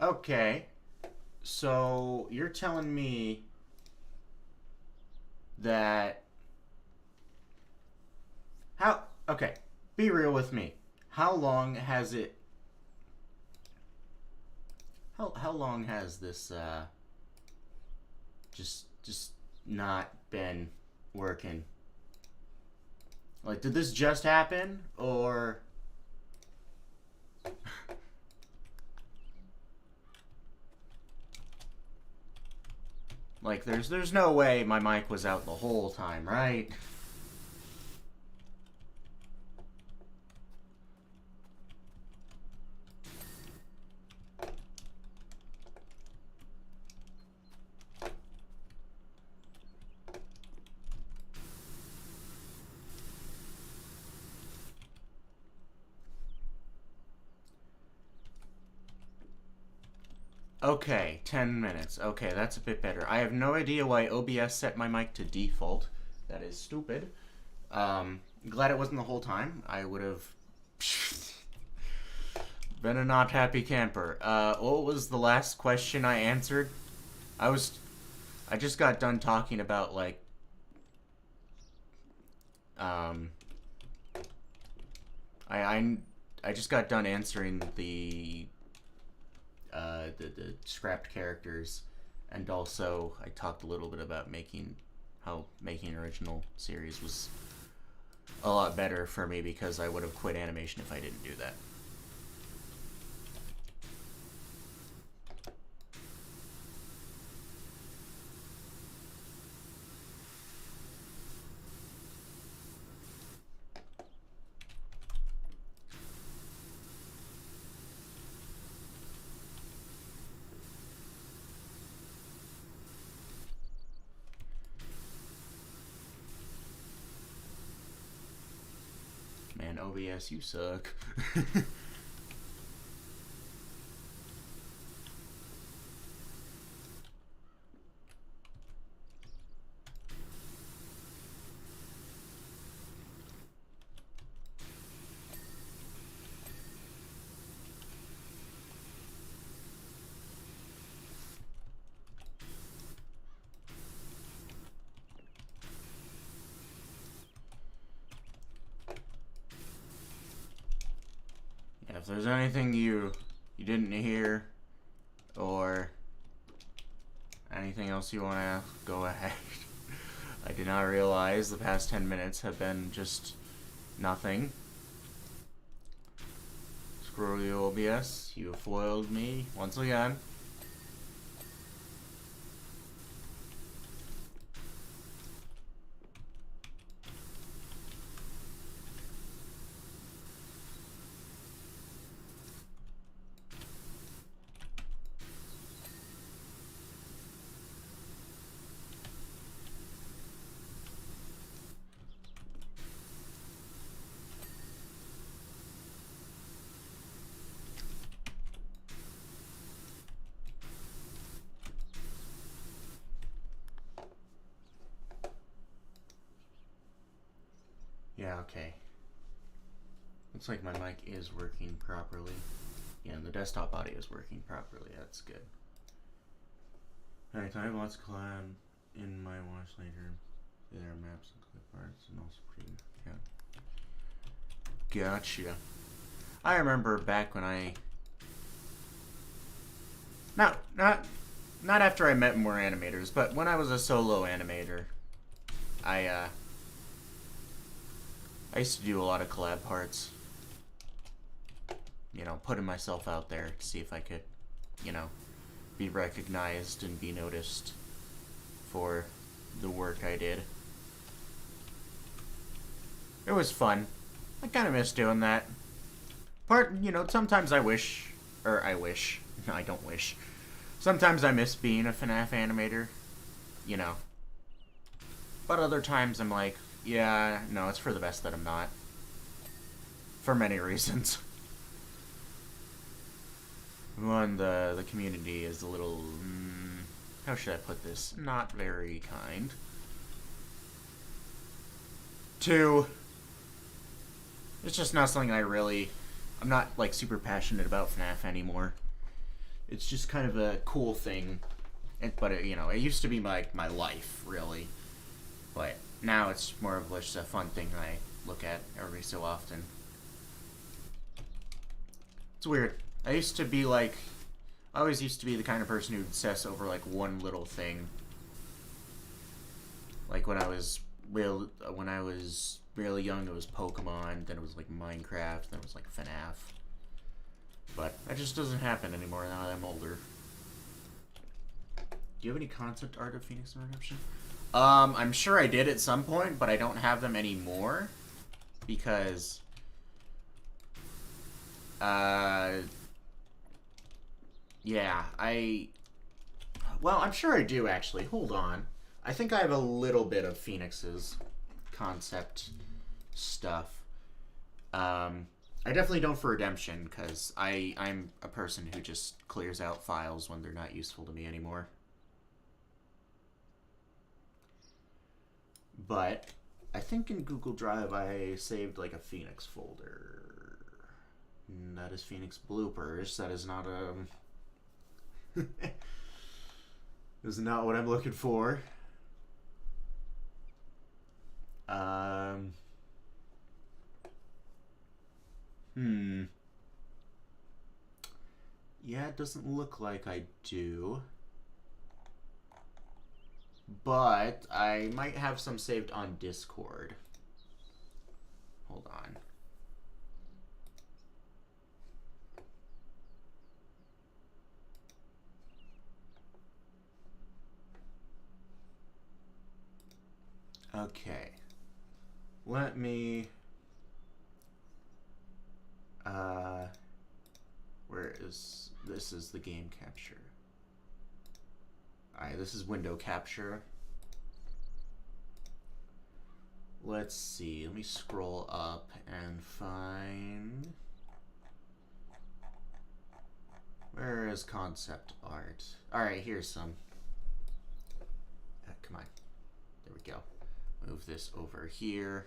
Okay. So you're telling me that how okay, be real with me. How long has it how long has this just not been working? Like did this just happen or like there's no way my mic was out the whole time, right? Okay, 10 minutes. Okay, that's a bit better. I have no idea why OBS set my mic to default. That is stupid. Glad it wasn't the whole time. I would have been a not happy camper. What was the last question I answered? I was, I just got done talking about like, um, I, I, I just got done answering the scrapped characters, and also I talked a little bit about how making an original series was a lot better for me because I would have quit animation if I didn't do that. Man, OBS, you suck. Yeah, if there's anything you didn't hear or anything else you want to go ahead. I did not realize the past 10 minutes have been just nothing. Screw you, OBS. You foiled me once again. Yeah, okay. Looks like my mic is working properly. Yeah, and the desktop audio is working properly. That's good. Alright, I have lots of collab in my watch later. There are maps and clip arts and also pretty. Yeah. Gotcha. I remember back when I not after I met more animators, but when I was a solo animator, I I used to do a lot of collab parts. You know, putting myself out there to see if I could, you know, be recognized and be noticed for the work I did. It was fun. I kind of miss doing that. You know, sometimes I wish, no, I don't wish. Sometimes I miss being a FNAF animator, you know. But other times I'm like, yeah, no, it's for the best that I'm not. For many reasons. One, the community is a little, how should I put this? Not very kind. Two, it's just not something I'm not like super passionate about FNAF anymore. It's just kind of a cool thing. But it, it used to be my life, really. But now it's more of just a fun thing I look at every so often. It's weird. I always used to be the kind of person who'd obsess over like one little thing. Like when I was really young, it was Pokemon. Then it was like Minecraft. Then it was like FNAF. But that just doesn't happen anymore now that I'm older. Do you have any concept art of Phoenix Eruption? I'm sure I did at some point, but I don't have them anymore because yeah, well, I'm sure I do actually. Hold on. I think I have a little bit of Phoenix's concept stuff. I definitely don't for Redemption, because I'm a person who just clears out files when they're not useful to me anymore. But I think in Google Drive I saved like a Phoenix folder. That is Phoenix bloopers. That is not is not what I'm looking for. Yeah, it doesn't look like I do. But I might have some saved on Discord. Hold on. Okay. Let me... where is... This is the game capture. Alright, this is window capture. Let's see. Let me scroll up and find... Where is concept art? Alright, here's some. Come on. There we go. Move this over here.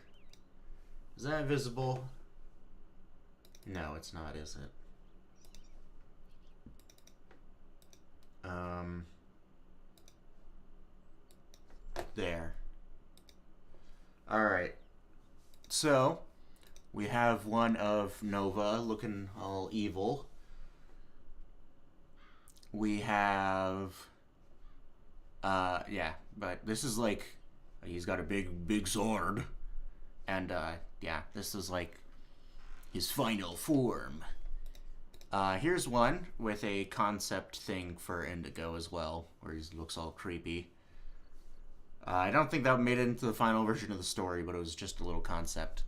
Is that visible? No, it's not, is it? There. Alright. So, we have one of Nova looking all evil. We have... yeah, but this is like... He's got a big sword. And, yeah, this is like his final form. Here's one with a concept thing for Indigo as well, where he looks all creepy. I don't think that made it into the final version of the story, but it was just a little concept.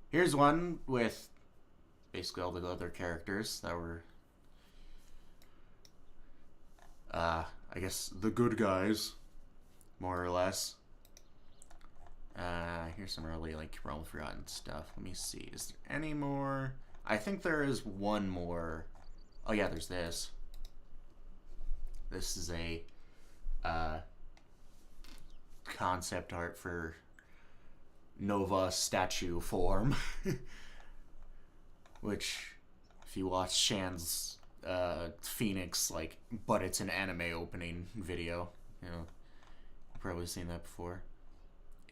Here's one with basically all the other characters that were, I guess, the good guys, more or less. Here's some really, like, Realm Forgotten stuff. Let me see. Is there any more? I think there is one more. Oh, yeah, there's this. This is a, concept art for Nova statue form. Which, if you watch Shan's, Phoenix, like, but it's an anime opening video, you know, you've probably seen that before.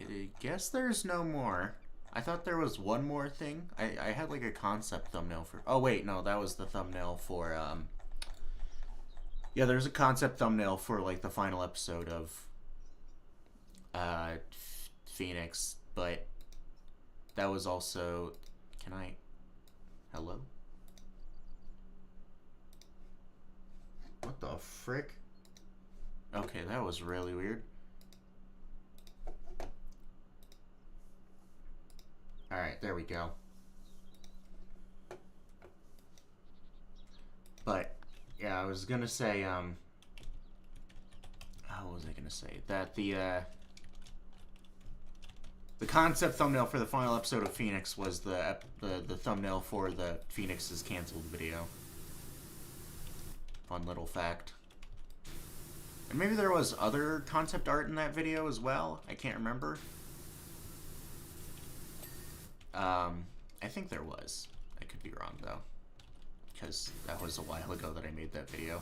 I guess there's no more. I thought there was one more thing. I had like a concept thumbnail for... Oh wait, no, that was the thumbnail for... Yeah, there's a concept thumbnail for like the final episode of Phoenix, but that was also... Can I... Hello? What the frick? Okay, that was really weird. Alright, there we go. But, yeah, I was gonna say, what was I gonna say? That the concept thumbnail for the final episode of Phoenix was the thumbnail for the Phoenix is Cancelled video. Fun little fact. And maybe there was other concept art in that video as well. I can't remember. I think there was. I could be wrong, though. because that was a while ago that I made that video.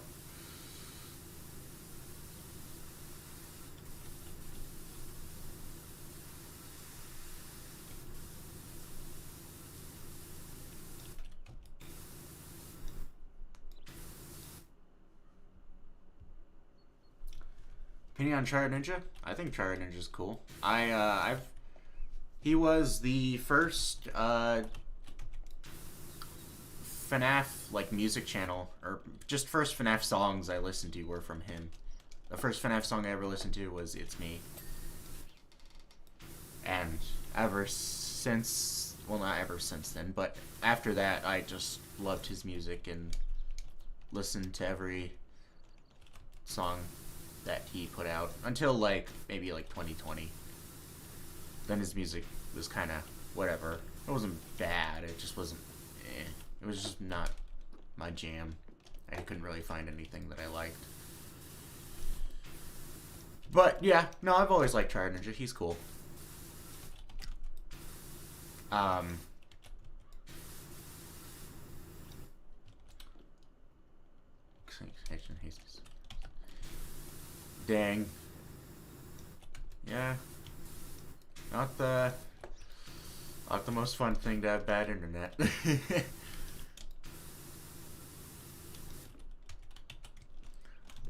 Opinion on Triad Ninja? I think Triad Ninja's cool. He was the first FNAF like music channel, or just first FNAF songs I listened to were from him. The first FNAF song I ever listened to was "It's Me," and ever since, well, not ever since then, but after that, I just loved his music and listened to every song that he put out until like maybe like 2020. Then his music was kind of whatever. It wasn't bad. It just wasn't. It was just not my jam. I couldn't really find anything that I liked. But yeah, no, I've always liked Triad Ninja. He's cool. Dang. Yeah. Not the most fun thing to have bad internet.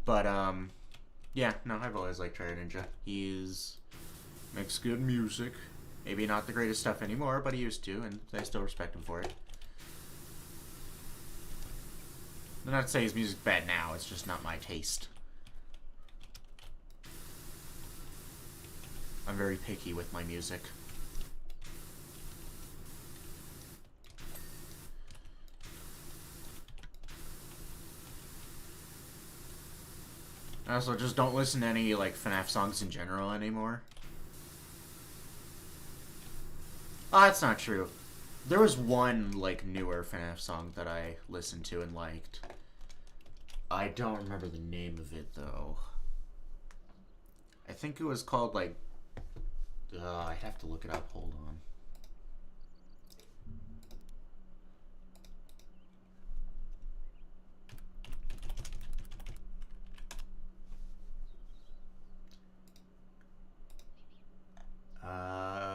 But yeah, no, I've always liked Triad Ninja. Makes good music. Maybe not the greatest stuff anymore, but he used to, and I still respect him for it. I'm not to say his music's bad now, it's just not my taste. I'm very picky with my music. I also just don't listen to any like FNAF songs in general anymore. Oh, that's not true. There was one like newer FNAF song that I listened to and liked. I don't remember the name of it though. I think it was called like I'd have to look it up. Hold on.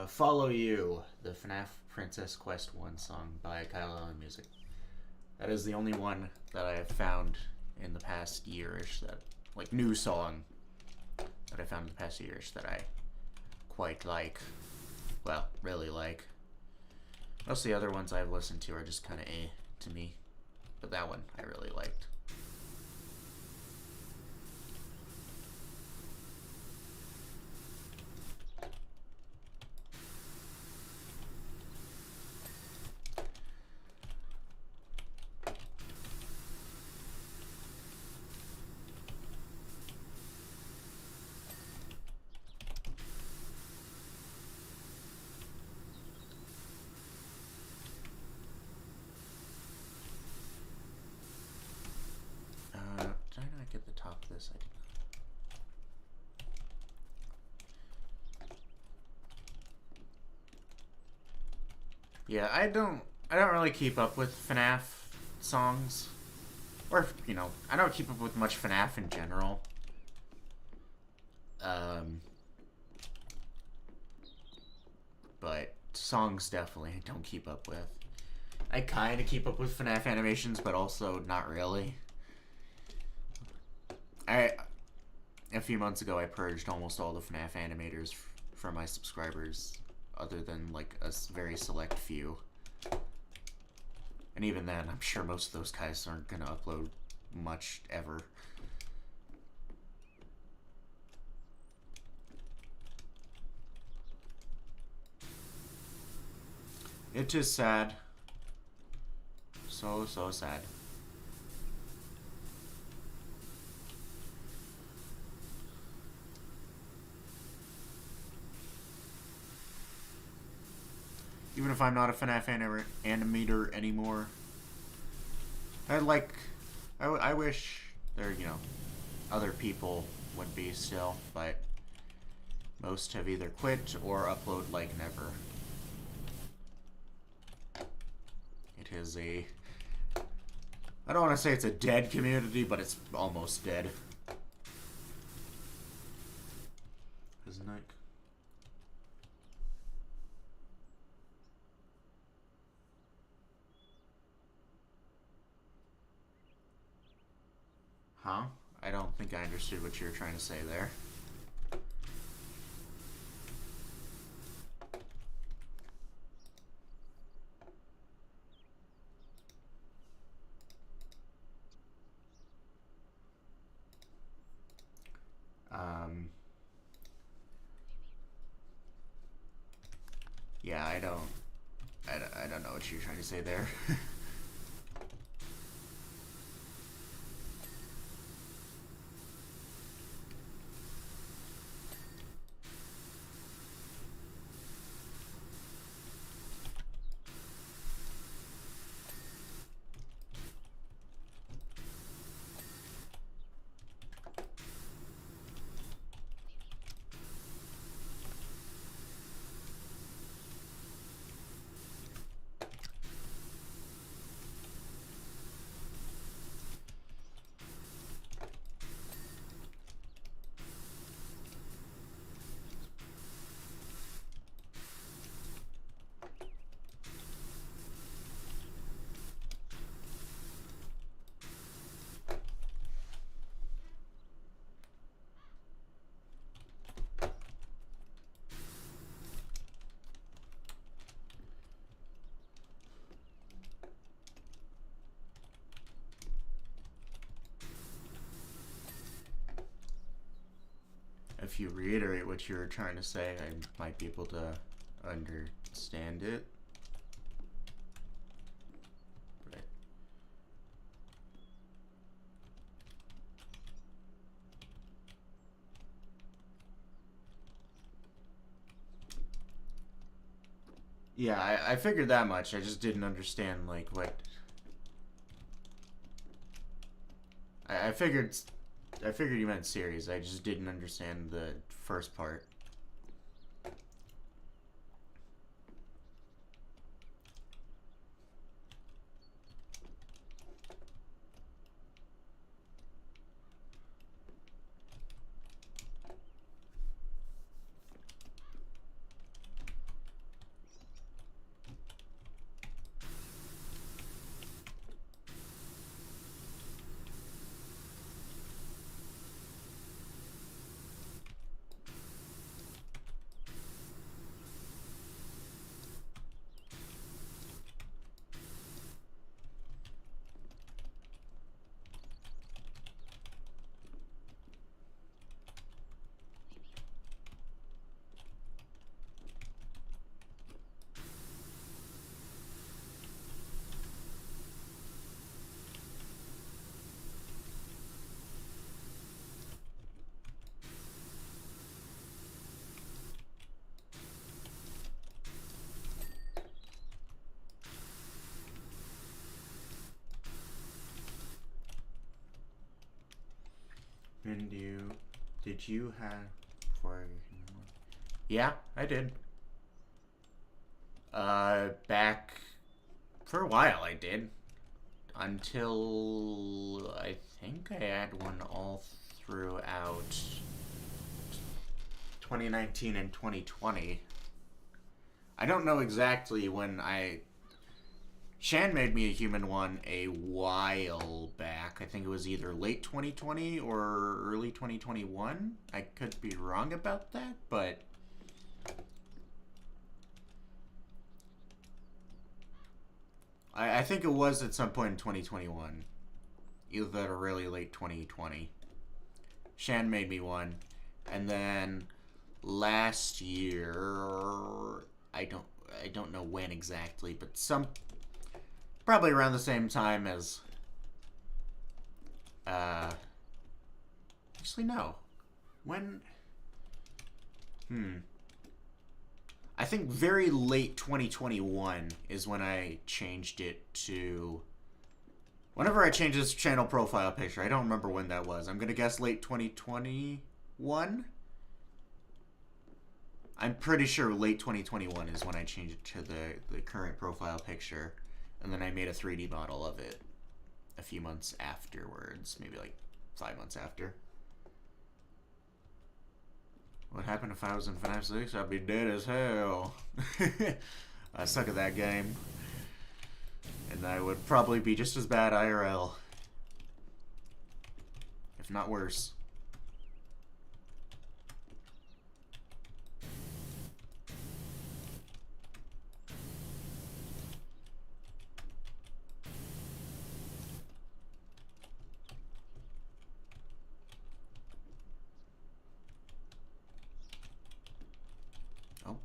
Follow You, the FNAF Princess Quest 1 song by Kyle Allen Music. That is the only one that I have found in the past year-ish, that, like, new song that I found in the past year-ish that I quite like. Well, really like. Most of the other ones I've listened to are just kind of to me. But that one I really liked. Did I not get the top of this? I did not. Yeah, I don't really keep up with FNAF songs. Or, you know, I don't keep up with much FNAF in general. But songs definitely I don't keep up with. I kind of keep up with FNAF animations, but also not really. A few months ago, I purged almost all the FNAF animators from my subscribers, other than like a very select few. And even then, I'm sure most of those guys aren't gonna upload much ever. It is sad. So sad. Even if I'm not a FNAF animator anymore, I wish there, you know, other people would be still, but most have either quit or upload like never. It is a I don't want to say it's a dead community, but it's almost dead. Isn't it? Huh? I don't think I understood what you were trying to say there. Yeah, I don't know what you're trying to say there. If you reiterate what you were trying to say, I might be able to understand it. But yeah, I figured that much. I just didn't understand, like, what... I figured you meant series. I just didn't understand the first part. And did you have for? Yeah, I did. Back for a while I did. Until I think I had one all throughout 2019 and 2020. I don't know exactly when Shan made me a human one a while back. I think it was either late 2020 or early 2021. I could be wrong about that, but I think it was at some point in 2021. Either that or really late 2020. Shan made me one. And then last year, I don't know when exactly, but probably around the same time as actually no. When I think very late 2021 is when I changed it to... Whenever I changed this channel profile picture, I don't remember when that was. I'm going to guess late 2021? I'm pretty sure late 2021 is when I changed it to the current profile picture. And then I made a 3D model of it. a few months afterwards, maybe like 5 months after. What happened if I was in FNAF 6? I'd be dead as hell. I suck at that game. And I would probably be just as bad IRL. If not worse. Oh.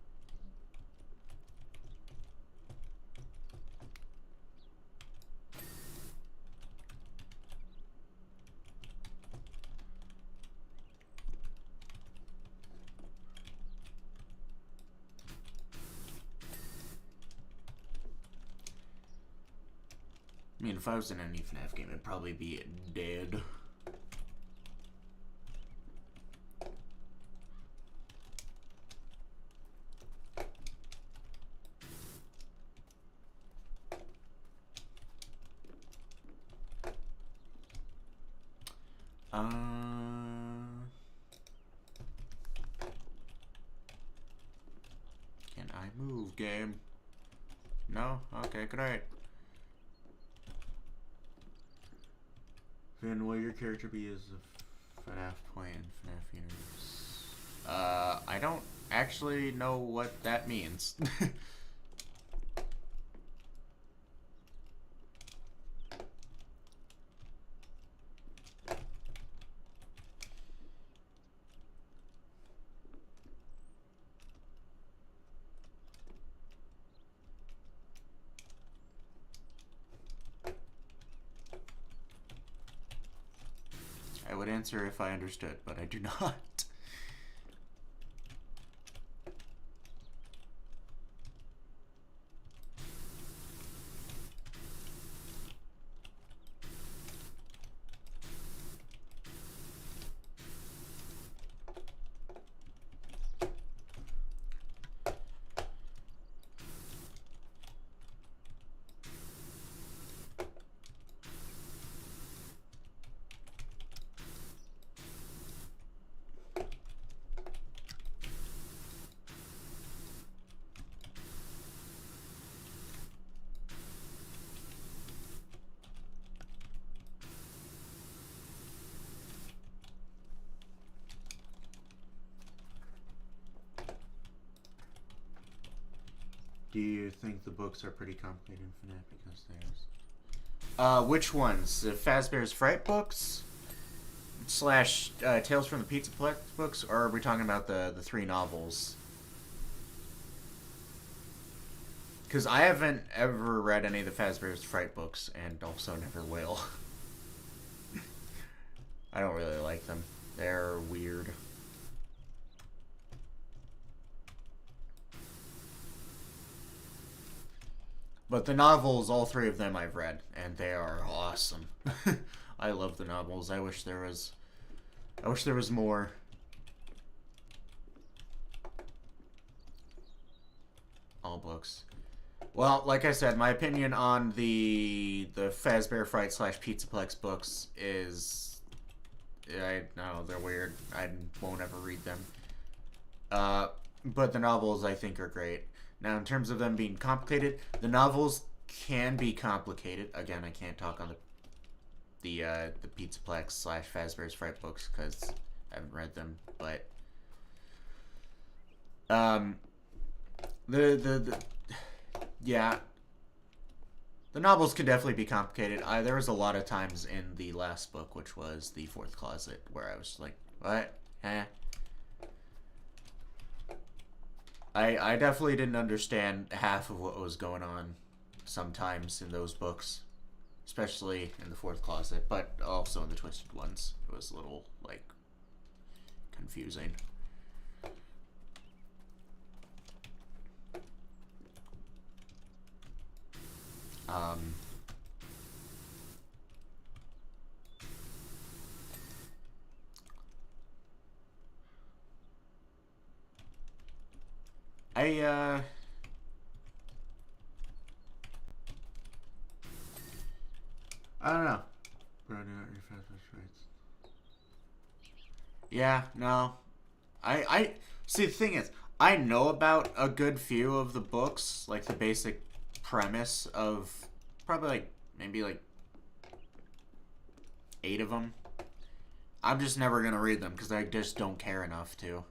I mean, if I was in any FNAF game, it'd probably be dead. Can I move, game? No? Okay, great. Then will your character be as a FNAF point in FNAF universe? I don't actually know what that means. I would answer if I understood, but I do not. Do you think the books are pretty complicated in FNAF because there's... which ones? The Fazbear's Fright books? Slash Tales from the Pizzaplex books? Or are we talking about the 3 novels? Because I haven't ever read any of the Fazbear's Fright books, and also never will. I don't really like them. They're weird. But the novels, all 3 of them I've read, and they are awesome. I love the novels. I wish there was more. All books. Well, like I said, my opinion on the Fazbear Fright / Pizzaplex books is, I know they're weird. I won't ever read them. But the novels I think are great. Now, in terms of them being complicated, the novels can be complicated. Again, I can't talk on the Pizzaplex / Fazbear's Fright books because I haven't read them. But yeah, the novels can definitely be complicated. There was a lot of times in the last book, which was The Fourth Closet, where I was like, what? I definitely didn't understand half of what was going on sometimes in those books, especially in The Fourth Closet, but also in the Twisted Ones. It was a little, like, confusing. I don't know. Broadening out your Fazbear's Frights. Yeah, no. I see. The thing is, I know about a good few of the books, like the basic premise of probably like maybe like 8 of them. I'm just never gonna read them because I just don't care enough to.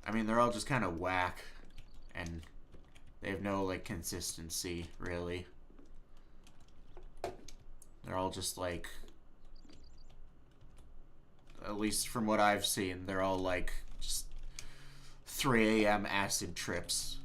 I mean, they're all just kind of whack, and they have no like consistency really. They're all just like, at least from what I've seen, they're all like just 3 a.m. acid trips.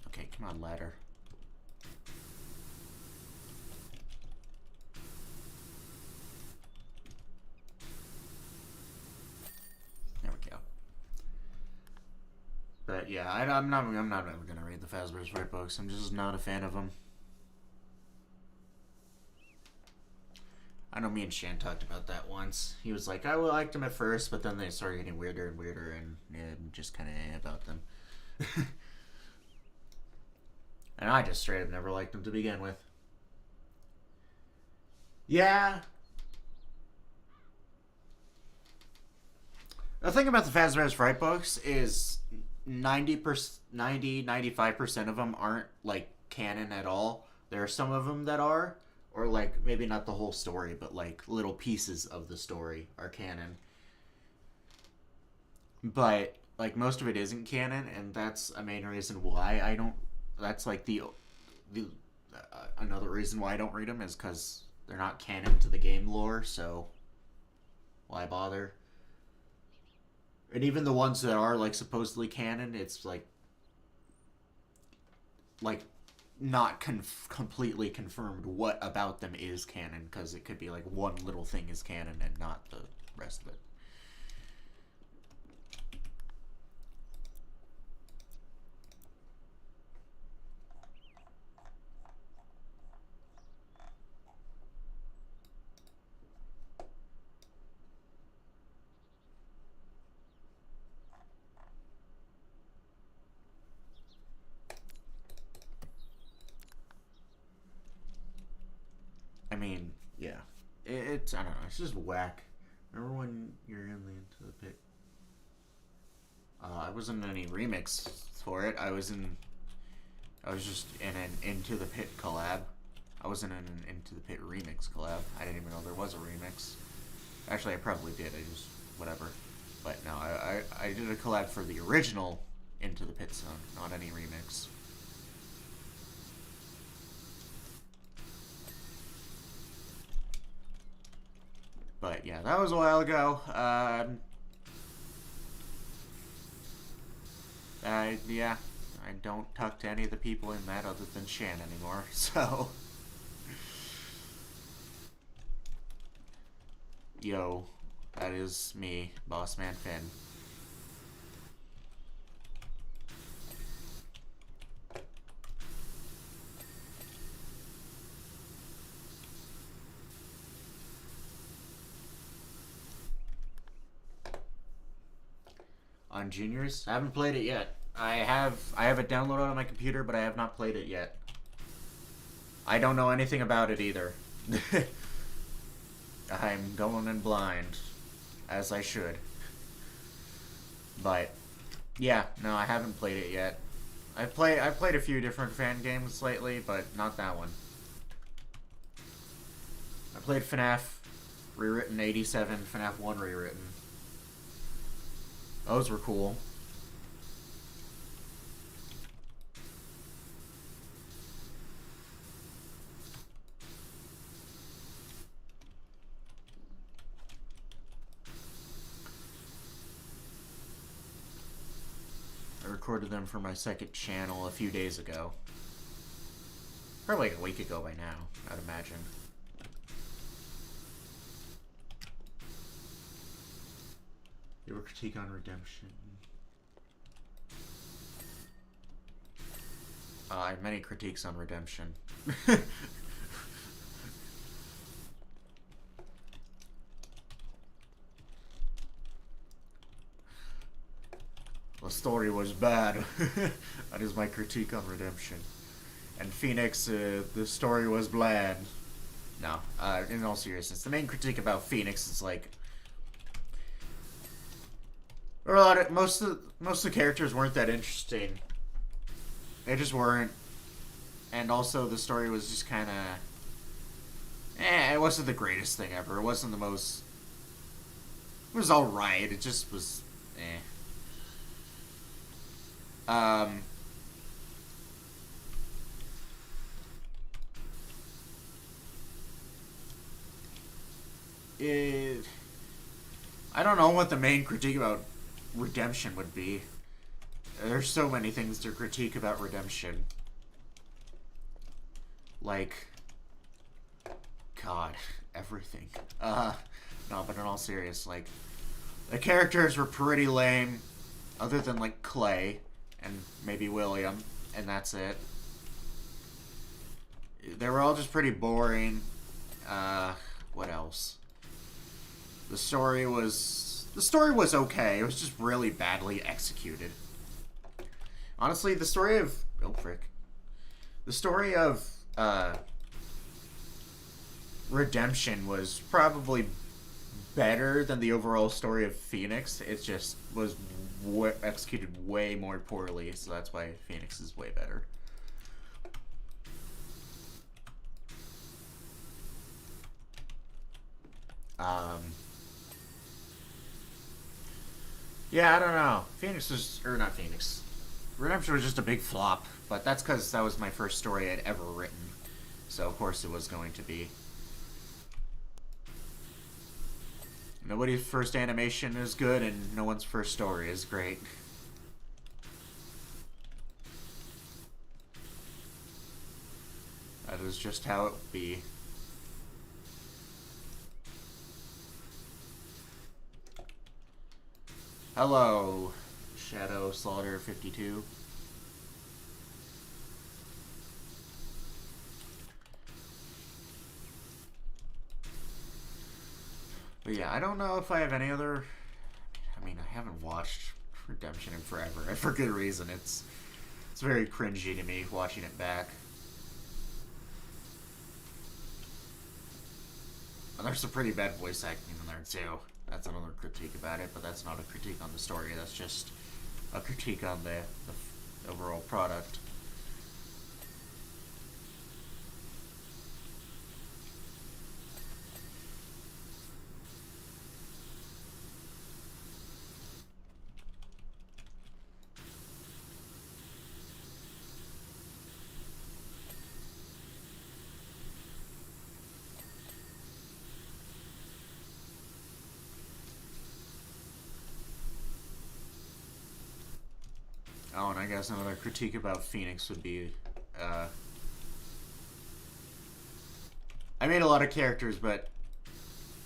Okay, come on, ladder. There we go. But yeah, I'm not ever gonna read the Fazbear's Fright books. I'm just not a fan of them. I know me and Shan talked about that once. He was like, I liked them at first, but then they started getting weirder and weirder, and yeah, I'm just kind of about them. And I just straight up never liked them to begin with. Yeah. The thing about the Fazbear's Fright books is 95% of them aren't like canon at all. There are some of them that are, or like maybe not the whole story, but like little pieces of the story are canon. But like most of it isn't canon, and that's a main reason why I don't. That's like the another reason why I don't read them is because they're not canon to the game lore. So why bother? And even the ones that are like supposedly canon, it's like not completely confirmed what about them is canon, because it could be like one little thing is canon and not the rest of it. I mean, yeah. It's, I don't know, it's just whack. Remember when you're in the Into the Pit? I wasn't in any remix for it. I was just in an Into the Pit collab. I wasn't in an Into the Pit remix collab. I didn't even know there was a remix. Actually, I probably did. I just, whatever. But no, I did a collab for the original Into the Pit song, not any remix. But yeah, that was a while ago. Yeah, I don't talk to any of the people in that other than Shan anymore, so. Yo, that is me, Bossman Finn. On Juniors, I haven't played it yet. I have it downloaded on my computer, but I have not played it yet. I don't know anything about it either. I'm going in blind, as I should. But yeah, no, I haven't played it yet. I've played a few different fan games lately, but not that one. I played FNAF Rewritten 87, FNAF 1 Rewritten. Those were cool. I recorded them for my second channel a few days ago. Probably like a week ago by now, I'd imagine. You critique on Redemption. I have many critiques on Redemption. The story was bad. That is my critique on Redemption. And Phoenix, the story was bland. No, in all seriousness, the main critique about Phoenix is like, most of the characters weren't that interesting. They just weren't, and also the story was just kind of, it wasn't the greatest thing ever. It wasn't the most. It was all right. It just was, I don't know what the main critique about Redemption would be. There's so many things to critique about Redemption. Like, God, everything. No, but in all seriousness, like, the characters were pretty lame, other than, like, Clay, and maybe William, and that's it. They were all just pretty boring. What else? The story was okay. It was just really badly executed. Honestly, the story of Redemption was probably better than the overall story of Phoenix. It just was executed way more poorly, so that's why Phoenix is way better. Yeah, I don't know. Redemption was just a big flop, but that's because that was my first story I'd ever written. So, of course, it was going to be. Nobody's first animation is good, and no one's first story is great. That is just how it would be. Hello, Shadow Slaughter 52. But yeah, I don't know if I have any other. I mean, I haven't watched Redemption in forever, and for good reason. It's very cringy to me watching it back. And there's some pretty bad voice acting in there too. That's another critique about it, but that's not a critique on the story. That's just a critique on the overall product. Oh, and I guess another critique about Phoenix would be, I made a lot of characters, but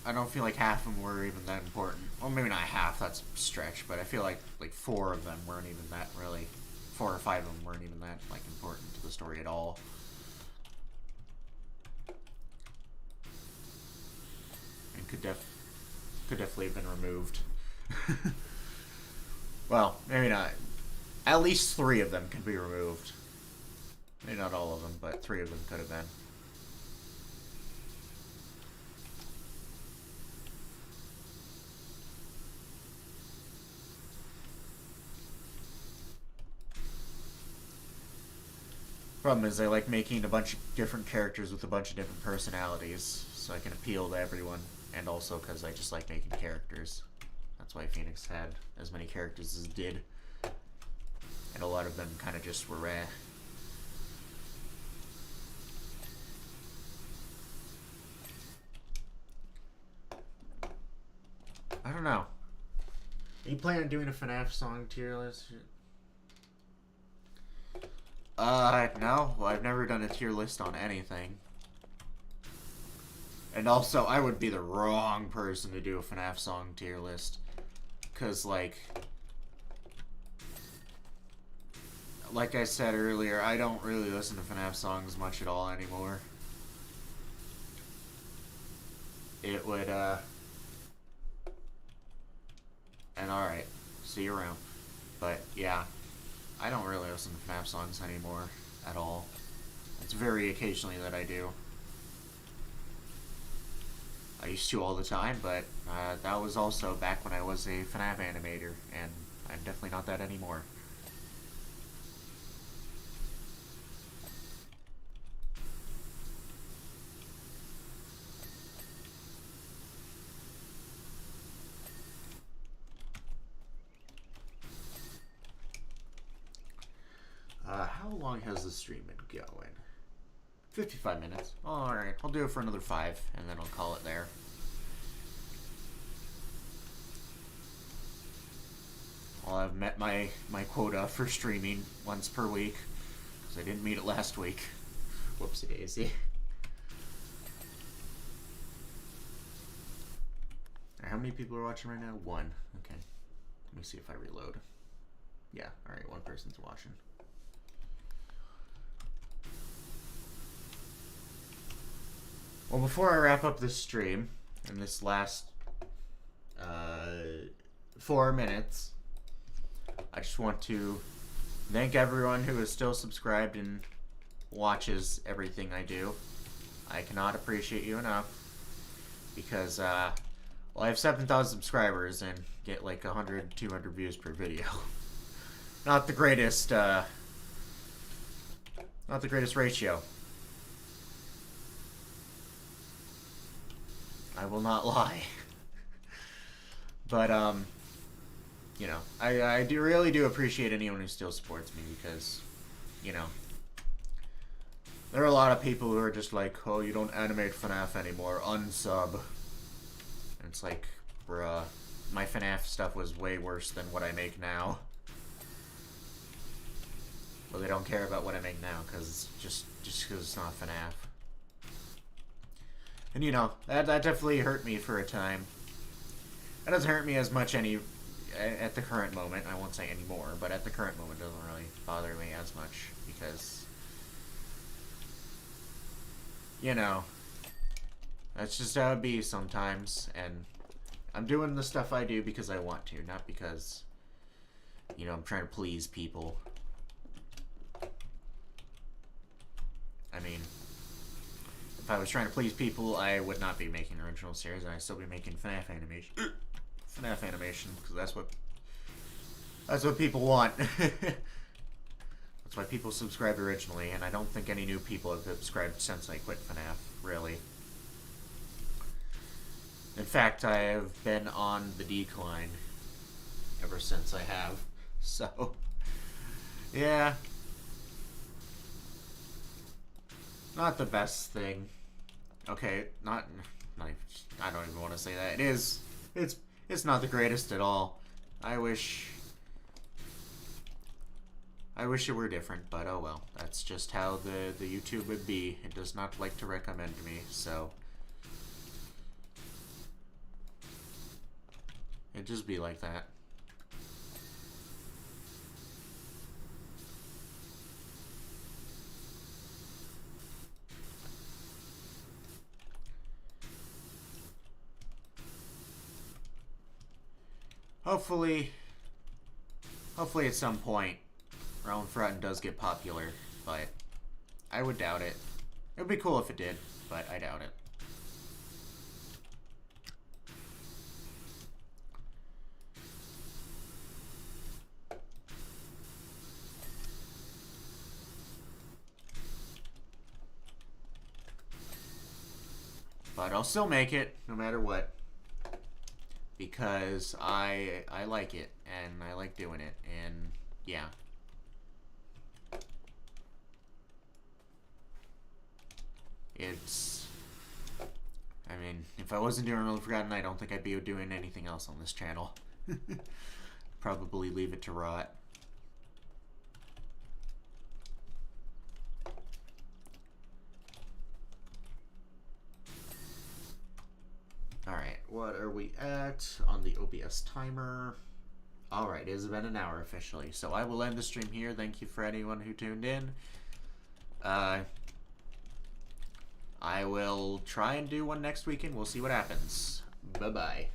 I don't feel like half of them were even that important. Well, maybe not half, that's a stretch, but I feel like 4 of them weren't even that really, 4 or 5 of them weren't even that, like, important to the story at all. And could definitely have been removed. Well, maybe not. At least 3 of them can be removed. Maybe not all of them, but 3 of them could have been. Problem is, I like making a bunch of different characters with a bunch of different personalities, so I can appeal to everyone, and also because I just like making characters. That's why Phoenix had as many characters as it did. And a lot of them kind of just were rare. I don't know. Are you planning on doing a FNAF song tier list? No. Well, I've never done a tier list on anything. And also, I would be the wrong person to do a FNAF song tier list. because, like I said earlier, I don't really listen to FNAF songs much at all anymore. It would, and alright, see you around. But, yeah, I don't really listen to FNAF songs anymore at all. It's very occasionally that I do. I used to all the time, but that was also back when I was a FNAF animator, and I'm definitely not that anymore. How long has the stream been going? 55 minutes. Alright, I'll do it for another 5, and then I'll call it there. Well, I've met my quota for streaming once per week, because I didn't meet it last week. Whoopsie daisy. How many people are watching right now? 1. Okay. Let me see if I reload. Yeah, alright, 1 person's watching. Well, before I wrap up this stream, in this last 4 minutes, I just want to thank everyone who is still subscribed and watches everything I do. I cannot appreciate you enough, because, well, I have 7,000 subscribers and get like 100, 200 views per video. Not the greatest ratio. I will not lie. But, you know, I really do appreciate anyone who still supports me, because, you know, there are a lot of people who are just like, oh, you don't animate FNAF anymore, unsub. And it's like, bruh, my FNAF stuff was way worse than what I make now. Well, they don't care about what I make now, because just because it's not FNAF. And, you know, that definitely hurt me for a time. That doesn't hurt me as much at the current moment. I won't say anymore, but at the current moment it doesn't really bother me as much, because, you know, that's just how it be sometimes, and I'm doing the stuff I do because I want to, not because, you know, I'm trying to please people. I mean, if I was trying to please people, I would not be making original series, and I'd still be making FNAF animation. FNAF animation, because that's what people want. That's why people subscribed originally, and I don't think any new people have subscribed since I quit FNAF, really. In fact, I have been on the decline ever since I have. So, yeah. Not the best thing. Okay, not I don't even want to say that. It is. It's not the greatest at all. I wish it were different, but oh well. That's just how the YouTube would be. It does not like to recommend me, so it'd just be like that. Hopefully at some point, Realm Front does get popular, but I would doubt it. It would be cool if it did, but I doubt it. But I'll still make it, no matter what. Because I like it, and I like doing it, and yeah. It's, I mean, if I wasn't doing Realm Forgotten, I don't think I'd be doing anything else on this channel. Probably leave it to rot. Alright, what are we at on the OBS timer? Alright, it has been an hour officially, so I will end the stream here. Thank you for anyone who tuned in. I will try and do one next weekend. We'll see what happens. Bye-bye.